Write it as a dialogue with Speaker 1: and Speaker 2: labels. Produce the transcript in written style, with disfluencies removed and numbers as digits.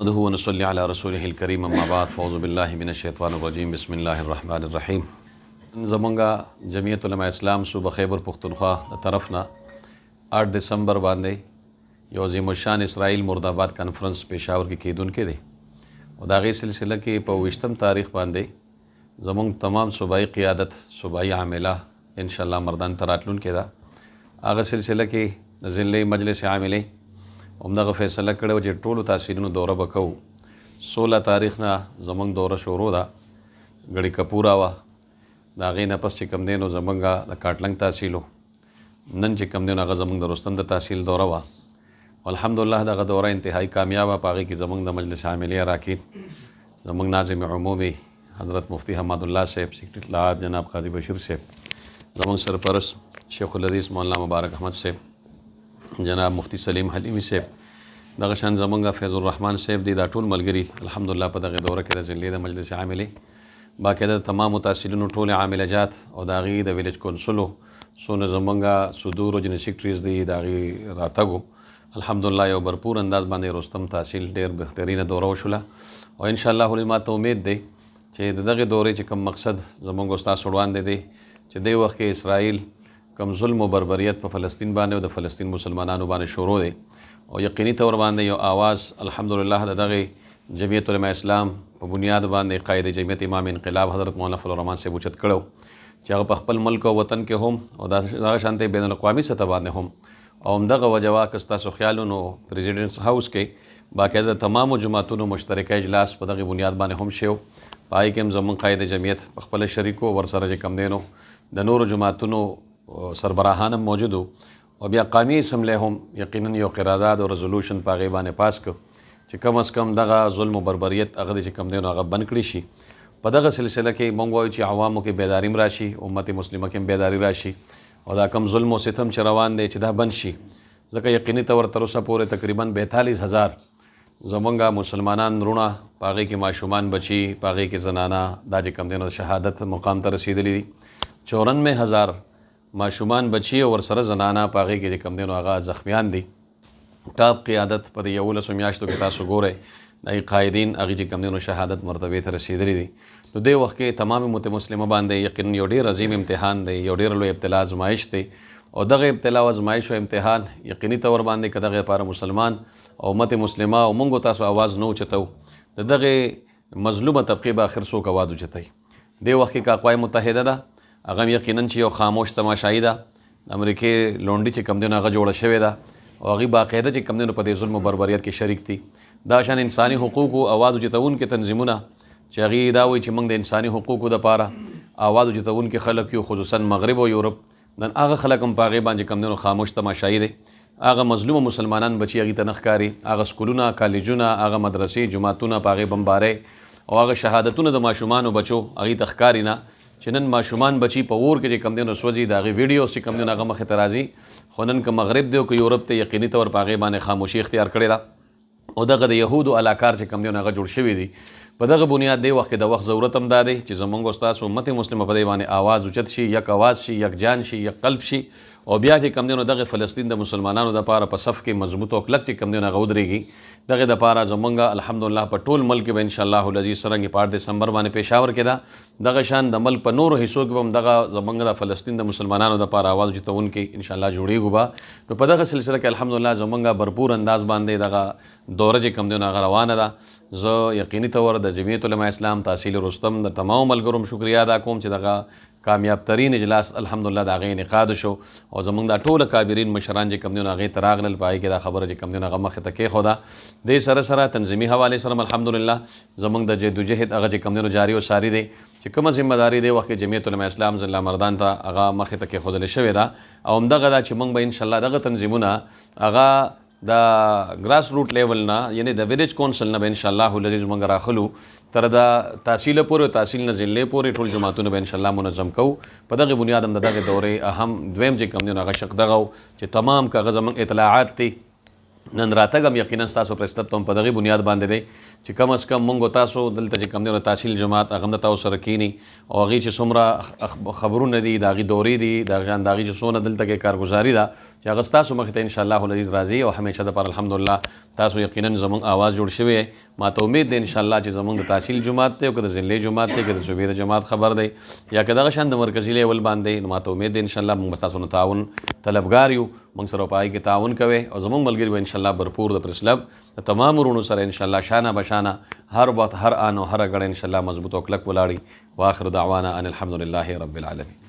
Speaker 1: نحمده ونصلي على رسوله الكريم اما بعد فاعوذ بالله من الشیطان الرجیم بسم الله الرحمن الرحیم. زمونږ جمعیت علماء اسلام صوبه خیبر پختونخوا د طرف نه 8 دسمبر باندې یو عظیم الشان اسرائیل مردآباد کانفرنس پېښور کې کېدونکی دی او د هغې سلسله کې په 20 تاریخ باندې زمونږ تمام صوبایي قیادت صوبایي عامله انشاءالله مردان ته راتلونکې ده. هغه سلسله کې د ضلعي مجلس عاملې همدغه فیصله کړې وه چې ټولو تحصیلونو دوره به کوو. 16 تاریخ نه زمونږ دوره شروع ده، ګړې کپوره وه، د هغې نه پس چې کوم دی نو زمونږ د کاټلنګ تحصیل و، نن چې کوم دی نو هغه زمونږ د رستم د تحصیل دوره وه. الحمدلله دغه دوره انتهایی کامیابه. په هغې کې زمونږ د مجلس عاملې اراکین، زمونږ ناظم عمومي حضرت مفتی حماد الله صاحب، سیکرټري اطلاعات جناب قاضي بشیر صاحب، زمونږ سرپرست شیخ الحدیث مولانا مبارک احمد صاحب، جناب مفتی سلیم حلیمی صاحب، دغه شان زمونږ فیض الرحمن صاحب دی. دا ټول ملګري الحمدلله په دغه دوره کې د ضلعې د مجلس عاملې باقاعده د تمامو تحصیلونو ټولې عامله جات او د هغې د ویلیج کونسلو څونه زمونږ صدور او جنرال سیکرټریز دي د هغې راتګو الحمدلله یو برپور انداز باندې رستم تحصیل ډېر بهترینه دوره وشوله او انشاءالله ما ته امید دی چې د دغې دورې چې کوم مقصد زمونږ استاد وړاندې دی چې دې وخت کې اسرائیل کم ظلم و بربریت په فلسطین باندې او د فلسطین مسلمانانو باندې شروع دی او یقیني طور باندې یو آواز الحمدلله د دغې جمعیت علماء اسلام په بنیاد باندې قائد جمعیت امام انقلاب حضرت مولانا فضل الرحمن صاحب اوچت کړو چې هغه په خپل ملک او وطن کې هم او دغه شانتې بین الاقوامي سطح باندې هم او همدغه وجه وه که ستاسو خیال نو پریزیډنټس هاوس کې باقاعده د تمامو جماعتونو مشترکه اجلاس په دغې بنیاد باندې هم شو. په هغې کې هم زموږ قائد جمعیت په خپله شریک و، ورسره چې کوم دی نو د نورو جماعتونو سربراهان هم موجود او بیا قومي اسمبلی هم یقینا یو قرارداد او رزولوشن په هغې باندې پاس کړ چې کم از کم دغه ظلم و بربریت هغه دی چې کوم دی نو هغه بند کړي شي. په دغه سلسله کې موږ وایو چې عوامو کې بیداري هم راشي، امت مسلمه کې هم بیداري راشي او دا کم ظلم و ستم چې روان دی چې دا بند شي. ځکه یقیني طور تر اوسه پورې تقریبا 42,000 زمونږ مسلمانان وروڼه په هغې کې ماشومان بچي، په هغې کې زنانه دا چې کوم دی نو شهادت مقام ته رسېدلي دي. 94,000 ماشومان بچي او ورسره زنانه په هغې کې چې کوم دی نو هغه زخمیان دي. ټاپ قیادت په د 11 میاشتو کې تاسو ګورئ د هغې قایدین هغې چې کوم دی نو شهادت مرتبې ته رسېدلي دي. نو دې وخت کې تمام امت مسلمه باندې یقینا یو ډېر عظیم امتحان دی، یو ډېر لوی ابتلا ازمایش دی او دغه ابتلا او ازمایش او امتحان یقیني طور باندې که دغې لپاره مسلمان او امت مسلمه او موږ تاسو آواز نه اوچتو د دغې مظلومه طبقې به آخر څوک آواز اوچتوي. دې وخت کې که اقوام متحده ده هغه یقینا چې یو خاموش تماشایي ده، د امریکې لونډي چې کوم دی نو هغه جوړه شوې ده او هغې باقاعده چې کوم دی نو په دې ظلم و بربریت کې شریک دي. دا شان انساني حقوقو آواز اوچتونکي تنظیمونه چې هغې دا وایي چې موږ د انساني حقوقو دپاره آواز اوچتونکي خلک یو، خصوصا مغرب او یورپ، نن هغه خلک هم په هغې باندې کوم دی نو خاموش تماشایي دی. هغه مظلومه مسلمانان بچي هغې ته نه ښکاري، هغه سکولونه، کالجونه، هغه مدرسې، جوماتونه په هغې بمبارۍ او هغه شهادتونه د ماشومانو بچو هغې ته ښکاري نه چې نن ماشومان بچي په اور کې چې کوم دی نو سوځي، د هغې ویډیوز چې کوم دی نو هغه مخې ته راځي. خو نن که مغرب دی او که یورپ ته یقیني طور په هغې باندې خاموشي اختیار کړې ده او دغه د یهودو علاکار چې کوم دی نو هغه جوړ شوي دي. په دغه بنیاد دی وخت کې د وخت ضرورت هم دا دی چې زموږ ستاسو امت مسلمه په دې باندې آواز اوچت شي، یک آواز شي، یک جان شي، یک قلب شي او بیا چې کوم دی نو دغه فلسطین د مسلمانانو دپاره په صف کې مضبوط او کلک چې کوم دی نو هغه ودرېږي. دغې دپاره زمونږ الحمدلله په ټول ملک کې به انشاءالله العزیز څرنګې په 8 دسمبر باندې پېښور کې ده دغه شان د ملک په نورو حصو کې به هم دغه زمونږ د فلسطین د مسلمانانو دپاره آواز اوچتونکي انشاءالله جوړېږو به. نو په دغه سلسله کې الحمدلله زمونږ برپور انداز باندې دغه دوره چې کوم دی نو هغه روانه ده. زه یقیني طور د جمعیت علماء اسلام تحصیل رستم د تمامو ملګرو شکریا ادا کوم چې دغه کامیاب ترین اجلاس الحمدلله د هغې انعقاد شو او زموږ دا ټوله کابرین مشران چې کوم دی نو هغې ته راغلل، په هغې کې دا خبره چې کوم دی نو هغه مخې ته کېښوده. دې سره سره تنظیمي حوالې سره الحمدلله زموږ د جدوجهد هغه چې کوم دی نو جاري او ساري دی چې کومه ذمهداري دی وخت کې جمعیت علماء اسلام ضلع مردان ته هغه مخې ته کېښودلې شوې ده او همدغه ده چې موږ به انشاءالله دغه تنظیمونه هغه د ګراس روټ لیول نه یعنې د ویلیج کونسل نه به انشاءالله العزیز موږ راخلو تر د تحصیل پورې او تحصیل نه ضلعې پورې ټول جماعتونه به انشاءالله منظم کوو. په دغې بنیاد هم د دغې دورې اهم دویم چې کوم دی نو هغه شق دغه و چې تمام که هغه زموږ اطلاعات دي نن راتګ هم یقینا ستاسو پرېس کلب ته هم په دغې بنیاد باندې دی چې کم از کم موږ تاسو دلته چې کوم دی نو تحصیل جماعت هغه هم د تاسو سره کینی او هغې چې څومره خبرونه دي د هغې دورې دي د هغې چې څونه دلته کې کارګزاري ده چې هغه ستاسو مخې ته انشاءالله العزیز راځي او همیشه دپاره الحمدلله تاسو یقینا زموږ آواز جوړ شوی ما ته امید دی انشاءالله چې زمونږ د تحصیل جماعت دی او که د ضلعي جماعت دی که د صوبې د جماعت خبر دی یا که دغه شان د مرکزي لیول باندې، نو ما ته امید دی انشاءالله موږ به ستاسو نه تعاون طلبګار یو، موږ سره په هغې کې تعاون کوئ او زمونږ ملګري به انشاءالله بھرپور د پریس کلب د تمام ورونو سره انشاءالله شانه بشانه هر وخت هر آن او هر غړی انشاءالله مضبوط او کلک ولاړي. واخر دعوانا ان الحمد لله رب العالمین.